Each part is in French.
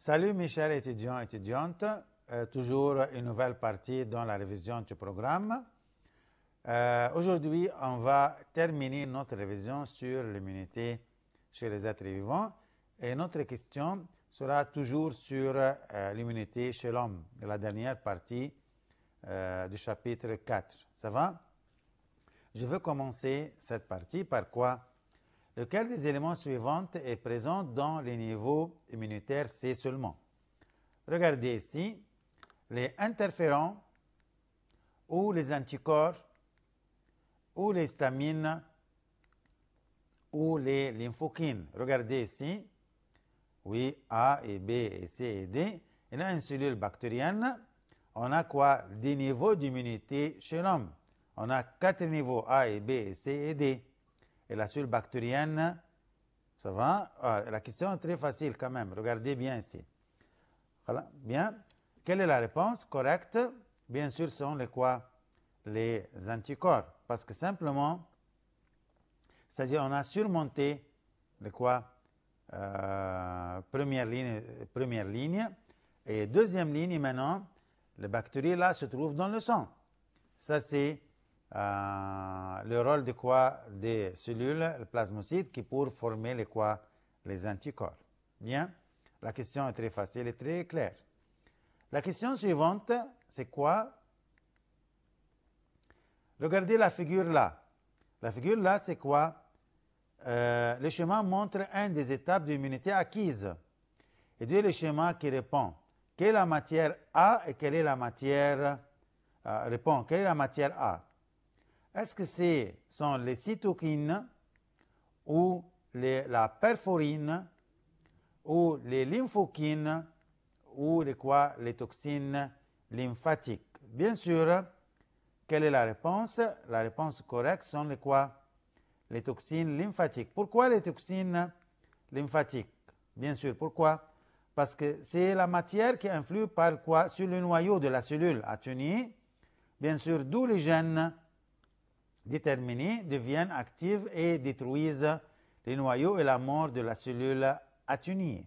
Salut Michel, étudiants et étudiantes. Toujours une nouvelle partie dans la révision du programme. Aujourd'hui, on va terminer notre révision sur l'immunité chez les êtres vivants et notre question sera toujours sur l'immunité chez l'homme, la dernière partie du chapitre 4. Ça va? Je veux commencer cette partie par quoi? Lequel des éléments suivants est présent dans les niveaux immunitaires C seulement? Regardez ici, les interférons ou les anticorps ou les stamines ou les lymphokines. Regardez ici, oui, A et B et C et D. Il y a une cellule bactérienne. On a quoi? Des niveaux d'immunité chez l'homme. On a 4 niveaux A et B et C et D. Et la cellule bactérienne, ça va? La question est très facile quand même. Regardez bien ici. Voilà, bien. Quelle est la réponse correcte? Bien sûr, ce sont les quoi? Les anticorps. Parce que simplement, c'est-à-dire on a surmonté les quoi? Première ligne. Et deuxième ligne, maintenant, les bactéries là se trouvent dans le sang. Ça, c'est le rôle de quoi? Des cellules plasmocytes qui pour former les quoi? Les anticorps. Bien. La question est très facile et très claire. La question suivante, c'est quoi? Regardez la figure là. La figure là, c'est quoi? Le schéma montre une des étapes de l'immunité acquise. Et deux, le schéma qui répond. Quelle est la matière A et quelle est la matière répond. Quelle est la matière A? Est-ce que ce sont les cytokines ou la perforine ou les lymphokines ou les toxines lymphatiques? Bien sûr, quelle est la réponse? La réponse correcte sont les quoi? Les toxines lymphatiques. Pourquoi les toxines lymphatiques? Bien sûr, pourquoi? Parce que c'est la matière qui influe par quoi? Sur le noyau de la cellule atténuée. Bien sûr, d'où les gènes déterminés deviennent actifs et détruisent les noyaux et la mort de la cellule atténuée.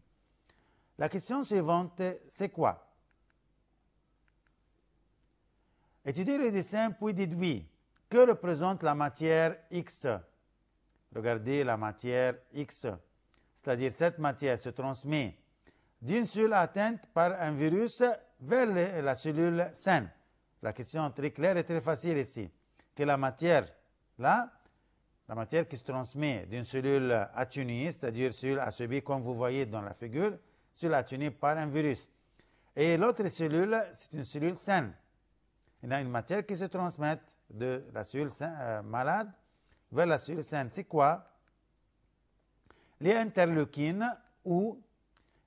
La question suivante, c'est quoi? Étudiez le dessin puis déduis. Que représente la matière X? Regardez la matière X. C'est-à-dire cette matière se transmet d'une cellule atteinte par un virus vers la cellule saine. La question est très claire et très facile ici. Que la matière, là, la matière qui se transmet d'une cellule atténuée, c'est-à-dire cellule ACB, comme vous voyez dans la figure, cellule atténuée par un virus. Et l'autre cellule, c'est une cellule saine. Il y a une matière qui se transmet de la cellule malade vers la cellule saine. C'est quoi? Les interleukines ou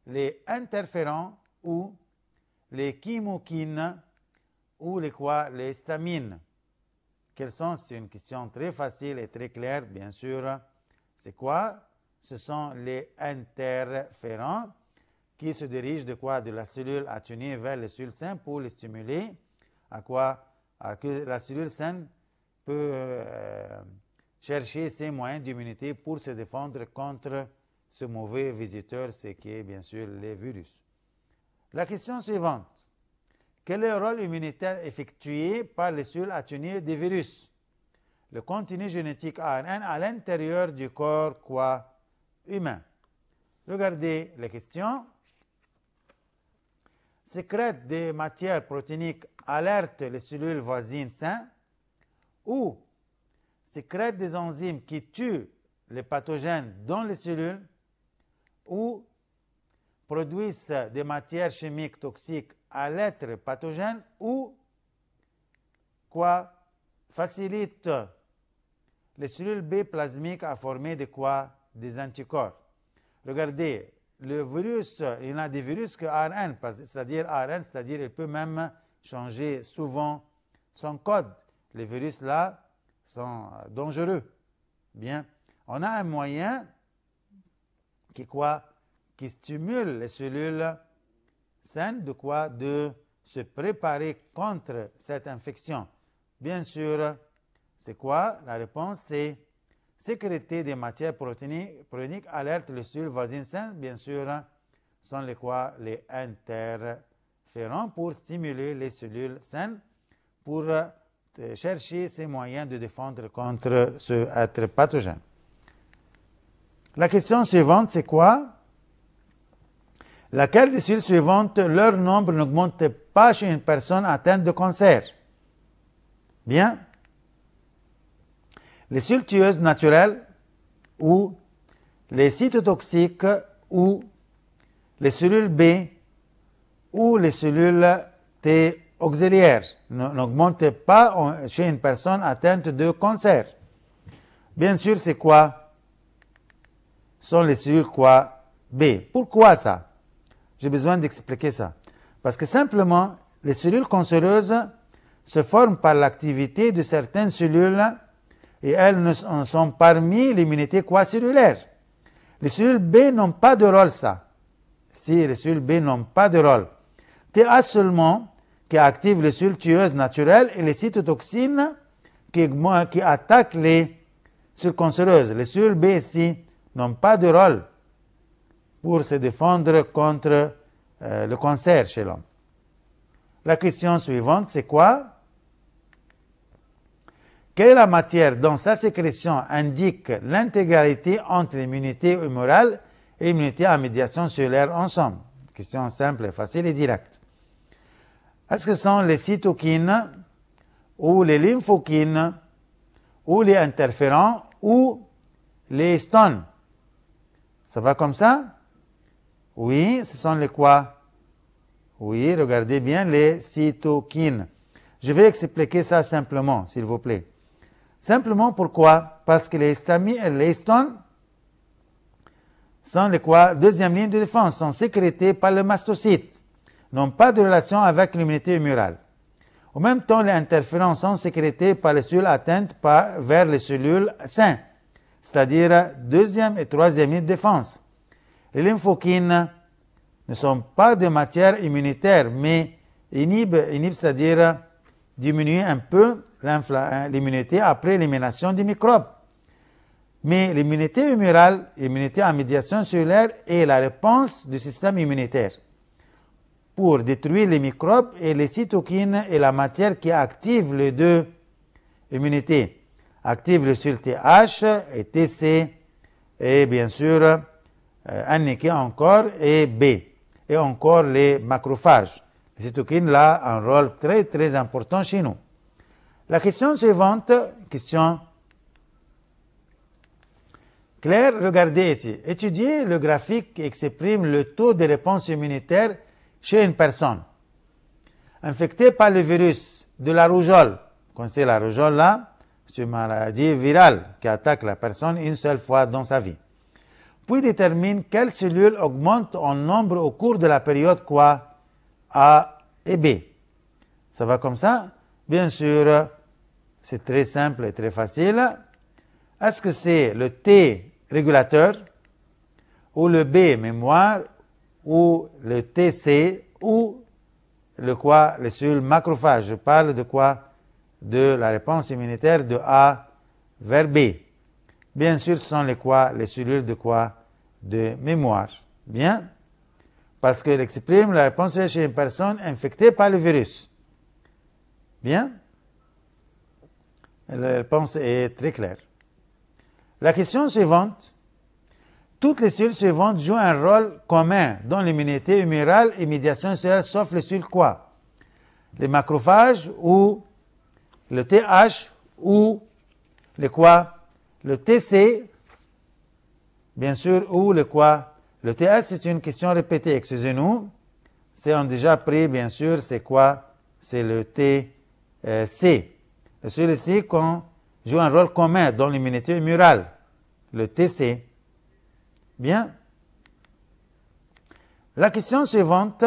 les interférons ou les chymokines ou les stamines. Quels sont? C'est une question très facile et très claire, bien sûr. C'est quoi? Ce sont les interférons qui se dirigent de quoi? De la cellule atténuée vers les cellules saines pour les stimuler à quoi? À que la cellule saine peut chercher ses moyens d'immunité pour se défendre contre ce mauvais visiteur, ce qui est bien sûr les virus. La question suivante. Quel est le rôle immunitaire effectué par les cellules atténuées des virus? Le contenu génétique ARN à l'intérieur du corps quoi? Humain. Regardez les questions. Sécrète des matières protéiniques alerte les cellules voisines saines ou sécrète des enzymes qui tuent les pathogènes dans les cellules ou produisent des matières chimiques toxiques à l'être pathogène ou quoi? Facilite les cellules B plasmiques à former de quoi? Des anticorps. Regardez, le virus, il y en a des virus que ARN, c'est-à-dire ARN, c'est-à-dire il peut même changer souvent son code. Les virus là sont dangereux. Bien, on a un moyen qui quoi? Qui stimule les cellules saines de quoi? De se préparer contre cette infection. Bien sûr, c'est quoi? La réponse, c'est sécréter des matières protéiniques alerte les cellules voisines saines, bien sûr, sont les quoi? Les interférons pour stimuler les cellules saines pour chercher ces moyens de défendre contre ce être pathogène. La question suivante, c'est quoi? Laquelle des cellules suivantes, leur nombre n'augmente pas chez une personne atteinte de cancer? Bien. Les cellules tueuses naturelles ou les cytotoxiques ou les cellules B ou les cellules T auxiliaires n'augmentent pas chez une personne atteinte de cancer. Bien sûr, c'est quoi? Ce sont les cellules quoi? B. Pourquoi ça? J'ai besoin d'expliquer ça. Parce que simplement, les cellules cancéreuses se forment par l'activité de certaines cellules et elles ne sont parmi l'immunité quoi cellulaire. Les cellules B n'ont pas de rôle, ça. Si les cellules B n'ont pas de rôle. TA seulement qui active les cellules tueuses naturelles et les cytotoxines qui attaquent les cellules cancéreuses. Les cellules B ici n'ont pas de rôle pour se défendre contre le cancer chez l'homme. La question suivante, c'est quoi? Quelle est la matière dont sa sécrétion indique l'intégralité entre l'immunité humorale et l'immunité à médiation cellulaire ensemble? Question simple, facile et directe. Est-ce que ce sont les cytokines ou les lymphokines ou les interférons ou les histones? Ça va comme ça? Oui, ce sont les quoi? Oui, regardez bien les cytokines. Je vais expliquer ça simplement, s'il vous plaît. Simplement pourquoi? Parce que les histones sont les quoi? Deuxième ligne de défense, sont sécrétés par le mastocyte, n'ont pas de relation avec l'immunité humorale. En même temps, les interférons sont sécrétés par les cellules atteintes vers les cellules saines, c'est-à-dire deuxième et troisième ligne de défense. Les lymphokines ne sont pas de matière immunitaire, mais inhibent, c'est-à-dire diminuent un peu l'immunité après l'élimination des microbes. Mais l'immunité humorale, l'immunité à médiation cellulaire est la réponse du système immunitaire pour détruire les microbes, et les cytokines est la matière qui active les deux immunités. Active le cellules TH et TC et bien sûr indiqué encore et B et encore les macrophages. Les cytokines là ont un rôle très très important chez nous. La question suivante, question Claire, regardez ici. Étudiez le graphique qui exprime le taux de réponse immunitaire chez une personne infectée par le virus de la rougeole. Vous connaissez la rougeole là? C'est une maladie virale qui attaque la personne une seule fois dans sa vie. Puis détermine quelles cellules augmentent en nombre au cours de la période quoi? A et B. Ça va comme ça? Bien sûr, c'est très simple et très facile. Est-ce que c'est le T régulateur ou le B mémoire ou le TC ou le quoi? Les cellules macrophages. Je parle de quoi? De la réponse immunitaire de A vers B. Bien sûr, ce sont les quoi? Les cellules de quoi? De mémoire. Bien? Parce qu'elle exprime la réponse chez une personne infectée par le virus. Bien? La réponse est très claire. La question suivante. Toutes les cellules suivantes jouent un rôle commun dans l'immunité humorale et médiation cellulaire, sauf les cellules quoi? Les macrophages ou le TH ou le quoi? Le TC, bien sûr, ou le quoi? Le TH, c'est une question répétée, excusez-nous. C'est on déjà pris, bien sûr, c'est quoi? C'est le TC. Les cellules ici jouent un rôle commun dans l'immunité humorale, le TC. Bien. La question suivante,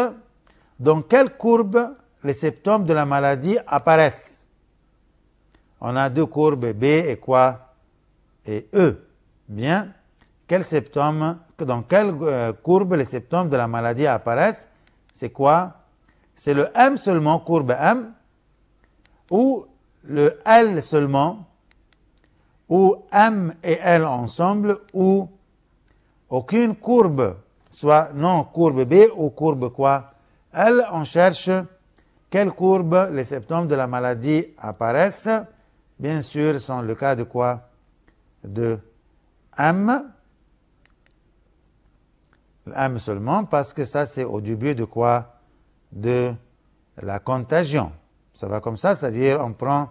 dans quelle courbe les symptômes de la maladie apparaissent? On a deux courbes, B et quoi? Et E. Bien. Dans quelle courbe les symptômes de la maladie apparaissent? C'est quoi? C'est le M seulement, courbe M, ou le L seulement, ou M et L ensemble, ou aucune courbe soit non courbe B ou courbe quoi? L, on cherche quelle courbe les symptômes de la maladie apparaissent. Bien sûr, sont le cas de quoi? De M. M seulement, parce que ça, c'est au début de quoi? De la contagion. Ça va comme ça, c'est-à-dire on prend,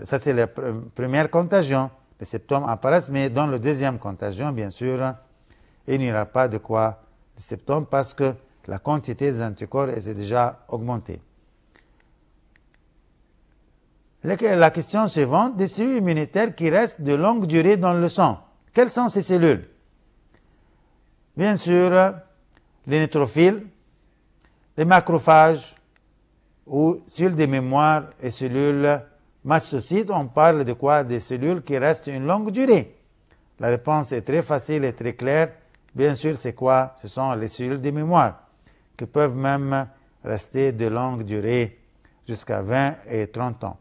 ça c'est la première contagion. Les symptômes apparaissent, mais dans la deuxième contagion, bien sûr, il n'y aura pas de quoi? De symptômes parce que la quantité des anticorps est déjà augmentée. La question suivante, des cellules immunitaires qui restent de longue durée dans le sang. Quelles sont ces cellules? Bien sûr, les neutrophiles, les macrophages ou cellules de mémoire et cellules mastocytes. On parle de quoi? Des cellules qui restent une longue durée. La réponse est très facile et très claire. Bien sûr, c'est quoi? Ce sont les cellules de mémoire qui peuvent même rester de longue durée jusqu'à 20 et 30 ans.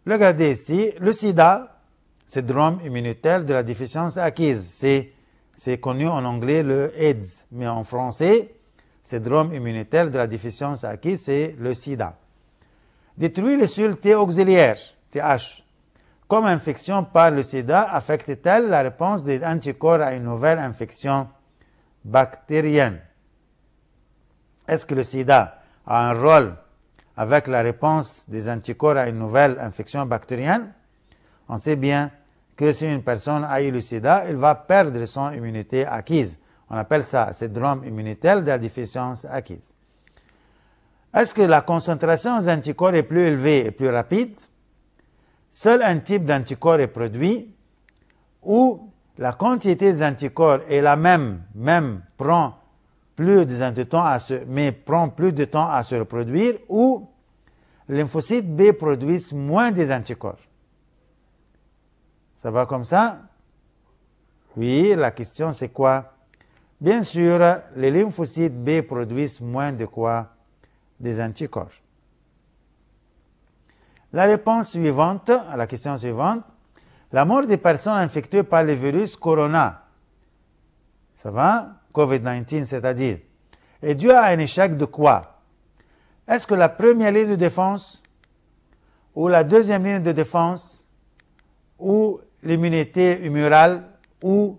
Regardez ici, le sida, syndrome immunitaire de la déficience acquise. C'est connu en anglais le AIDS, mais en français, syndrome immunitaire de la déficience acquise, c'est le sida. Détruit les cellules T auxiliaires, TH. Comme infection par le sida affecte-t-elle la réponse des anticorps à une nouvelle infection bactérienne? Est-ce que le sida a un rôle avec la réponse des anticorps à une nouvelle infection bactérienne? On sait bien que si une personne a eu le sida, il va perdre son immunité acquise. On appelle ça syndrome immunitaire de la déficience acquise. Est-ce que la concentration des anticorps est plus élevée et plus rapide? Seul un type d'anticorps est produit ou la quantité des anticorps est la même prend plus de temps à se reproduire ou les lymphocytes B produisent moins des anticorps. Ça va comme ça? Oui, la question c'est quoi? Bien sûr, les lymphocytes B produisent moins de quoi? Des anticorps. La réponse suivante à la question suivante, la mort des personnes infectées par le virus corona, ça va? COVID-19, c'est-à-dire, est due à un échec de quoi? Est-ce que la première ligne de défense ou la deuxième ligne de défense ou l'immunité humorale ou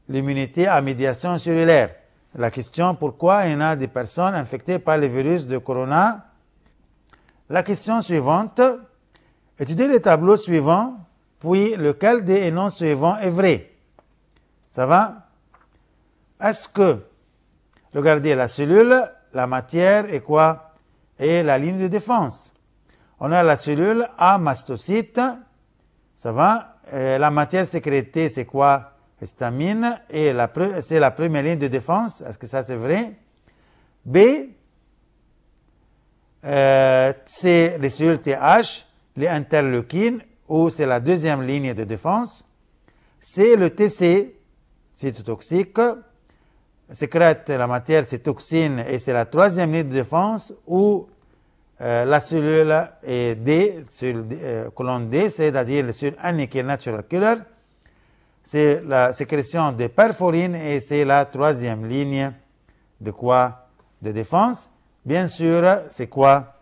l'immunité à médiation cellulaire? La question, pourquoi il y en a des personnes infectées par le virus de corona? La question suivante, étudiez les tableaux suivants, puis lequel des noms suivants est vrai? Ça va? Est-ce que, regardez la cellule, la matière et quoi? Et la ligne de défense. On a la cellule A mastocyte, ça va? La matière sécrétée, c'est quoi? Histamine, et c'est la première ligne de défense. Est-ce que ça c'est vrai? B, c'est les cellules TH, les interleukines, ou c'est la deuxième ligne de défense. C, le TC, cytotoxique, sécrète la matière, c'est toxine, et c'est la troisième ligne de défense, ou la cellule est D, colonne D, c'est-à-dire la cellule annihilating natural killer, c'est la sécrétion de perforine et c'est la troisième ligne de quoi? De défense. Bien sûr, c'est quoi?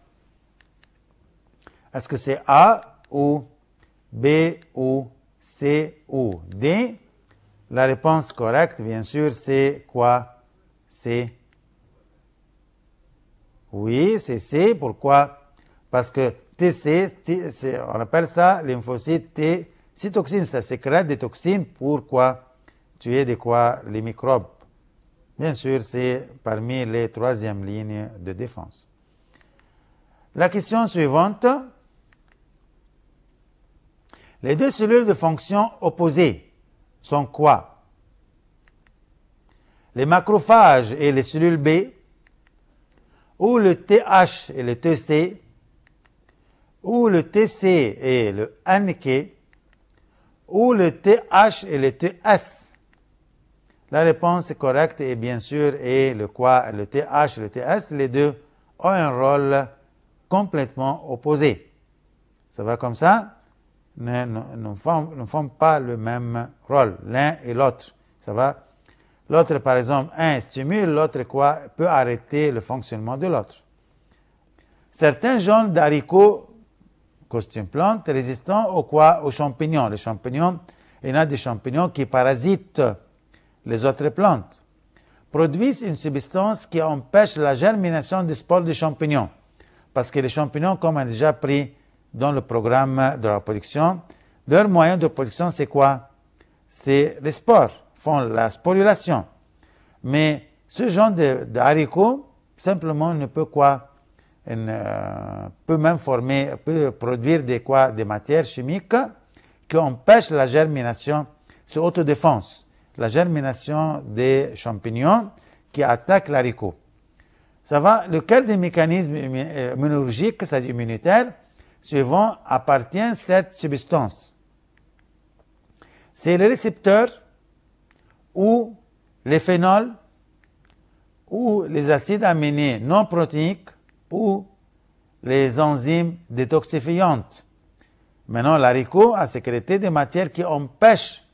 Est-ce que c'est A ou B ou C ou D? La réponse correcte, bien sûr, c'est quoi? C'est oui, c'est C. Pourquoi? Parce que TC, on appelle ça lymphocyte T. Cytoxine, ça sécrète des toxines pour quoi? Tuer de quoi? Les microbes. Bien sûr, c'est parmi les troisièmes lignes de défense. La question suivante. Les deux cellules de fonction opposées sont quoi? Les macrophages et les cellules B, ou le TH et le TC, ou le TC et le NK, ou le TH et le TS. La réponse correcte est bien sûr et le quoi? Le TH et le TS, les deux ont un rôle complètement opposé. Ça va comme ça? ne font pas le même rôle, l'un et l'autre. Ça va? L'autre, par exemple, un stimule, l'autre quoi peut arrêter le fonctionnement de l'autre. Certains genres d'haricots, costume plante, résistants aux champignons. Les champignons, il y en a des champignons qui parasitent les autres plantes, produisent une substance qui empêche la germination des spores de champignons. Parce que les champignons, comme on a déjà pris dans le programme de la reproduction, leur moyen de production, c'est quoi? C'est les spores, font la sporulation. Mais ce genre de haricots, simplement, ne peut quoi? Peut même peut produire des matières chimiques qui empêchent la germination, c'est autodéfense, la germination des champignons qui attaquent l'haricot. Ça va, lequel des mécanismes immunologiques, c'est-à-dire immunitaires, suivant appartient cette substance? C'est les récepteurs ou les phénols ou les acides aminés non protéiques ou les enzymes détoxifiantes. Maintenant, l'haricot a sécrété des matières qui empêchent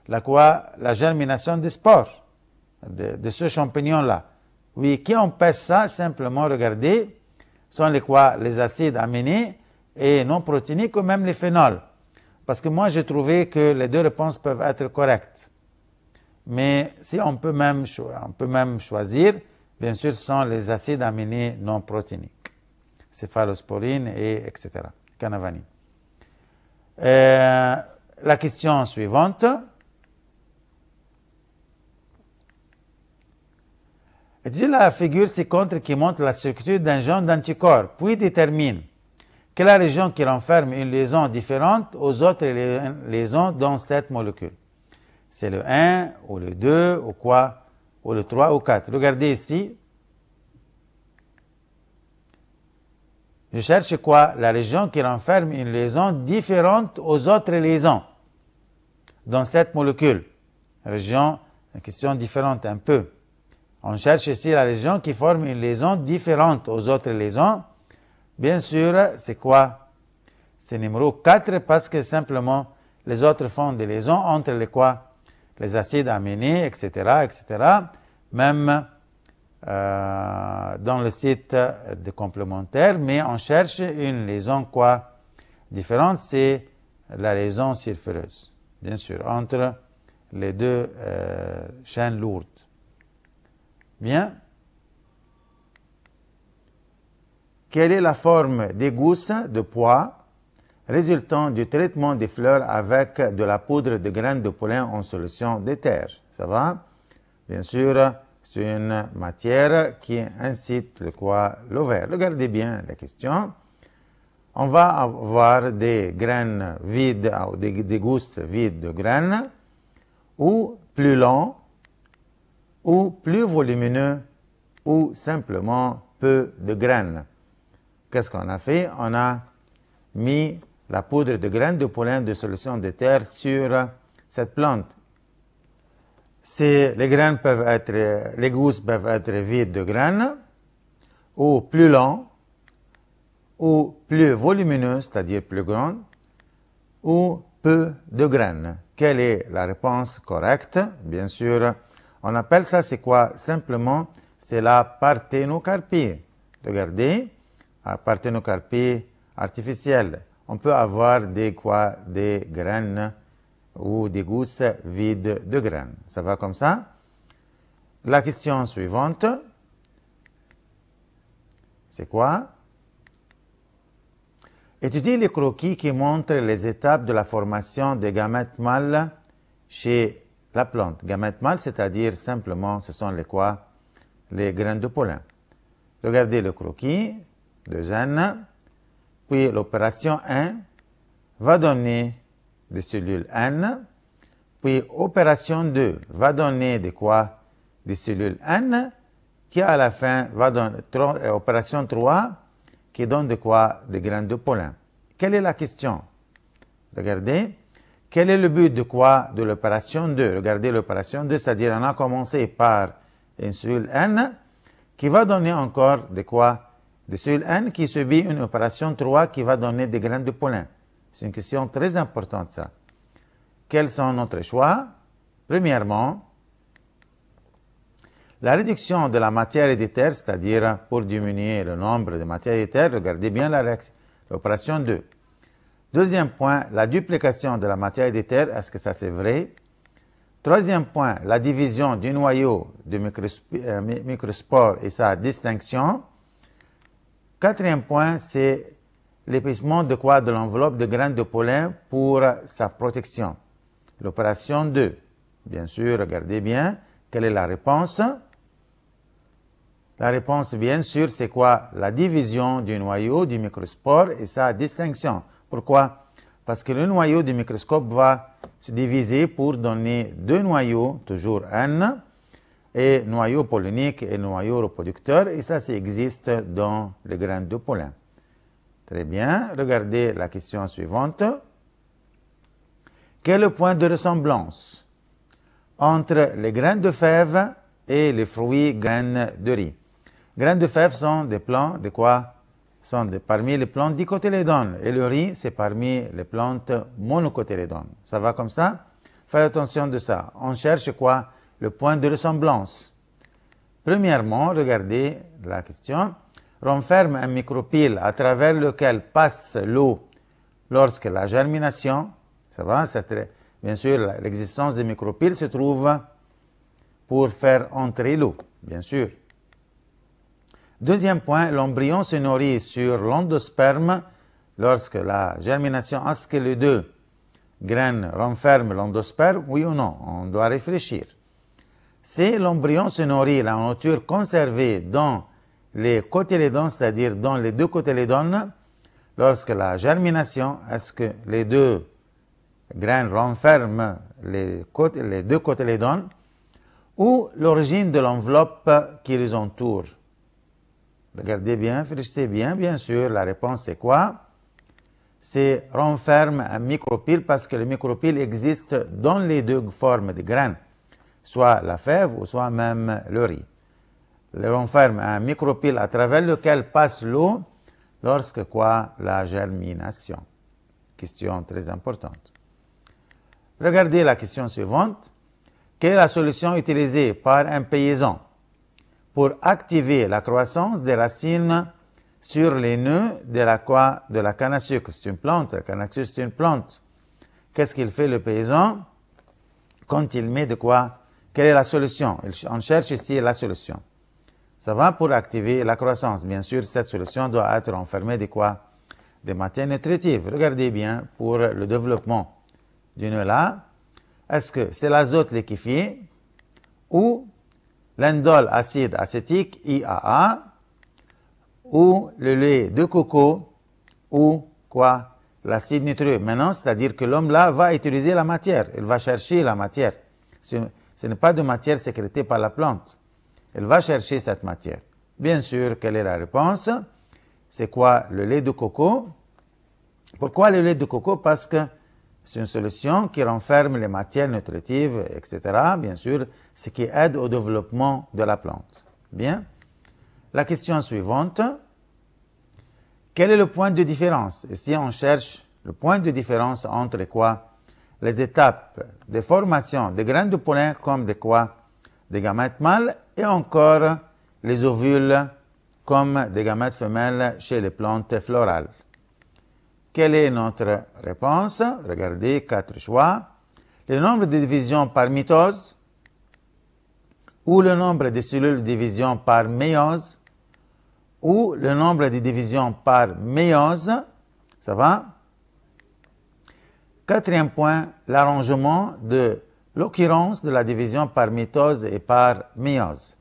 la germination des spores de ce champignon-là. Oui, qui empêche ça? Simplement, regardez, sont les acides aminés et non protéiniques ou même les phénols. Parce que moi, j'ai trouvé que les deux réponses peuvent être correctes. Mais si on peut même choisir, bien sûr, ce sont les acides aminés non protéiniques. Céphalosporine et etc. Canavani. La question suivante. Étudiez la figure ci-contre qui montre la structure d'un genre d'anticorps, puis détermine quelle est la région qui renferme une liaison différente aux autres liaisons dans cette molécule. C'est le 1, ou le 2, ou quoi, ou le 3, ou 4. Regardez ici. Je cherche quoi? La région qui renferme une liaison différente aux autres liaisons dans cette molécule. Région, une question différente un peu. On cherche ici la région qui forme une liaison différente aux autres liaisons. Bien sûr, c'est quoi? C'est numéro 4 parce que simplement les autres font des liaisons entre les acides aminés, etc., etc. Même dans le site de complémentaire, mais on cherche une liaison différente, c'est la liaison sulfureuse, bien sûr, entre les deux chaînes lourdes. Bien. Quelle est la forme des gousses de pois résultant du traitement des fleurs avec de la poudre de graines de pollen en solution d'éther? Ça va? Bien sûr, c'est une matière qui incite l'ovaire. Regardez bien la question. On va avoir des graines vides, des gousses vides de graines, ou plus longs, ou plus volumineux, ou simplement peu de graines. Qu'est-ce qu'on a fait? On a mis la poudre de graines de pollen de solution d'éther sur cette plante. Les gousses peuvent être vides de graines, ou plus longs, ou plus volumineux, c'est-à-dire plus grandes, ou peu de graines. Quelle est la réponse correcte? Bien sûr, on appelle ça, c'est quoi? Simplement, c'est la parthénocarpie. Regardez, la parthénocarpie artificielle. On peut avoir des graines ou des gousses vides de graines. Ça va comme ça? La question suivante, c'est quoi? Étudiez les croquis qui montrent les étapes de la formation des gamètes mâles chez la plante. Gamètes mâles, c'est-à-dire simplement, ce sont les graines de pollen. Regardez le croquis de gènes, puis l'opération 1 va donner des cellules N, puis opération 2 va donner des cellules N, qui à la fin va donner opération 3 qui donne des graines de pollen. Quelle est la question? Regardez. Quel est le but de l'opération 2? Regardez l'opération 2, c'est-à-dire on a commencé par une cellule N qui va donner encore des cellules N qui subit une opération 3 qui va donner des graines de pollen. C'est une question très importante, ça. Quels sont notre choix? Premièrement, la réduction de la matière héréditaire, c'est-à-dire pour diminuer le nombre de matières héréditaires, regardez bien l'opération 2. Deuxième point, la duplication de la matière héréditaire, est-ce que ça c'est vrai? Troisième point, la division du noyau de microspore et sa distinction. Quatrième point, c'est l'épaississement de quoi? De l'enveloppe de graines de pollen pour sa protection. L'opération 2. Bien sûr, regardez bien, quelle est la réponse? La réponse, bien sûr, c'est quoi? La division du noyau du microspore et sa distinction. Pourquoi? Parce que le noyau du microscope va se diviser pour donner deux noyaux, toujours N, et noyau pollinique et noyau reproducteur, et ça existe dans les graines de pollen. Très bien, regardez la question suivante. Quel est le point de ressemblance entre les graines de fèves et les fruits graines de riz? Graines de fèves sont des plantes de quoi? Sont parmi les plantes dicotylédones. Et le riz, c'est parmi les plantes monocotylédones. Ça va comme ça? Faites attention de ça. On cherche quoi? Le point de ressemblance. Premièrement, regardez la question. Renferme un micropyle à travers lequel passe l'eau lorsque la germination, ça va? Bien sûr, l'existence des micropiles se trouve pour faire entrer l'eau, bien sûr. Deuxième point, l'embryon se nourrit sur l'endosperme lorsque la germination, est-ce que les deux graines renferment l'endosperme, oui ou non? On doit réfléchir. Si l'embryon se nourrit, la nourriture conservée dans les cotylédones, c'est-à-dire dans les deux cotylédones, lorsque la germination, est-ce que les deux graines renferment les deux cotylédones ou l'origine de l'enveloppe qui les entoure? Regardez bien, réfléchissez bien, bien sûr, la réponse c'est quoi? C'est renferme un micropyle parce que le micropyle existe dans les deux formes de graines, soit la fève ou soit même le riz. Il renferme un micropyle à travers lequel passe l'eau lorsque quoi? La germination. Question très importante. Regardez la question suivante. Quelle est la solution utilisée par un paysan pour activer la croissance des racines sur les nœuds de la canne à sucre? C'est une plante, la canne à sucre c'est une plante. Qu'est-ce qu'il fait le paysan quand il met de quoi? Quelle est la solution? On cherche ici la solution. Ça va pour activer la croissance. Bien sûr, cette solution doit être enfermée de quoi? Des matières nutritives. Regardez bien pour le développement du nœud là. Est-ce que c'est l'azote liquéfié ou l'indole acide acétique, IAA, ou le lait de coco, ou quoi? L'acide nitreux. Maintenant, c'est-à-dire que l'homme là va utiliser la matière. Il va chercher la matière. Ce n'est pas de matière sécrétée par la plante. Il va chercher cette matière. Bien sûr, quelle est la réponse? C'est quoi? Le lait de coco. Pourquoi le lait de coco? Parce que c'est une solution qui renferme les matières nutritives, etc. Bien sûr, ce qui aide au développement de la plante. Bien. La question suivante. Quel est le point de différence? Ici, on cherche le point de différence entre quoi? Les étapes de formation des graines de pollen comme de quoi? Des gamètes mâles et encore les ovules comme des gamètes femelles chez les plantes florales. Quelle est notre réponse? Regardez, 4 choix. Le nombre de divisions par mitose ou le nombre de cellules de division par méiose ou le nombre de divisions par méiose. Ça va? Quatrième point, l'arrangement de l'occurrence de la division par mitose et par méiose.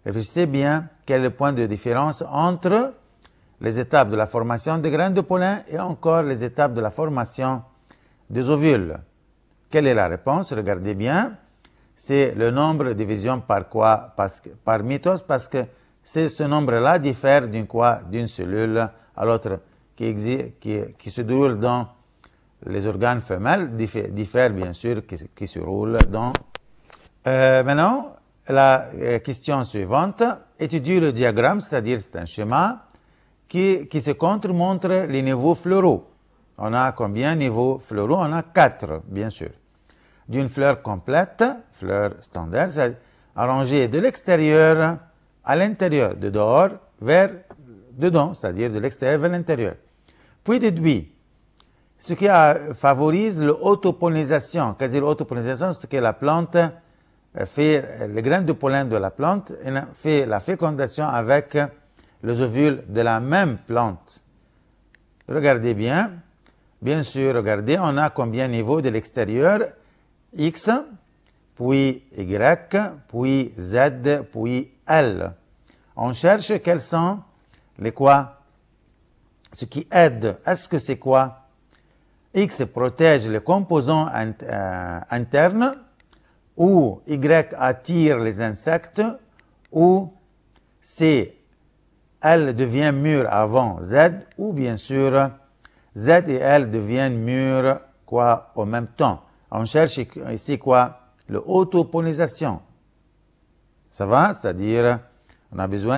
Réfléchissez bien quel est le point de différence entre les étapes de la formation des graines de pollen et encore les étapes de la formation des ovules. Quelle est la réponse? Regardez bien. C'est le nombre de divisions par quoi? Par mitose, parce que ce nombre-là diffère d'une cellule à l'autre qui se déroule dans les organes femelles, diffère bien sûr qui se roule dans... Maintenant, la question suivante. Étudie le diagramme, c'est-à-dire c'est un schéma qui se contre-montre les niveaux floraux On a combien niveaux floraux? On a 4, bien sûr. D'une fleur complète, fleur standard, c'est arrangée de l'extérieur à l'intérieur, de dehors vers dedans, c'est-à-dire de l'extérieur vers l'intérieur. Puis des buis, ce qui favorise l'autopollinisation. Qu'est-ce que l'autopollinisation? C'est que la plante fait les graines de pollen de la plante et fait la fécondation avec les ovules de la même plante. Regardez bien. Bien sûr, regardez, on a combien de niveaux de l'extérieur? X, puis Y, puis Z, puis L. On cherche quels sont les quoi? Ce qui aide. Est-ce que c'est quoi? X protège les composants internes, ou Y attire les insectes, ou C, L devient mûr avant Z, ou bien sûr, Z et L deviennent mûrs quoi en même temps. On cherche ici quoi? L'autopollinisation. Ça va? C'est-à-dire, on a besoin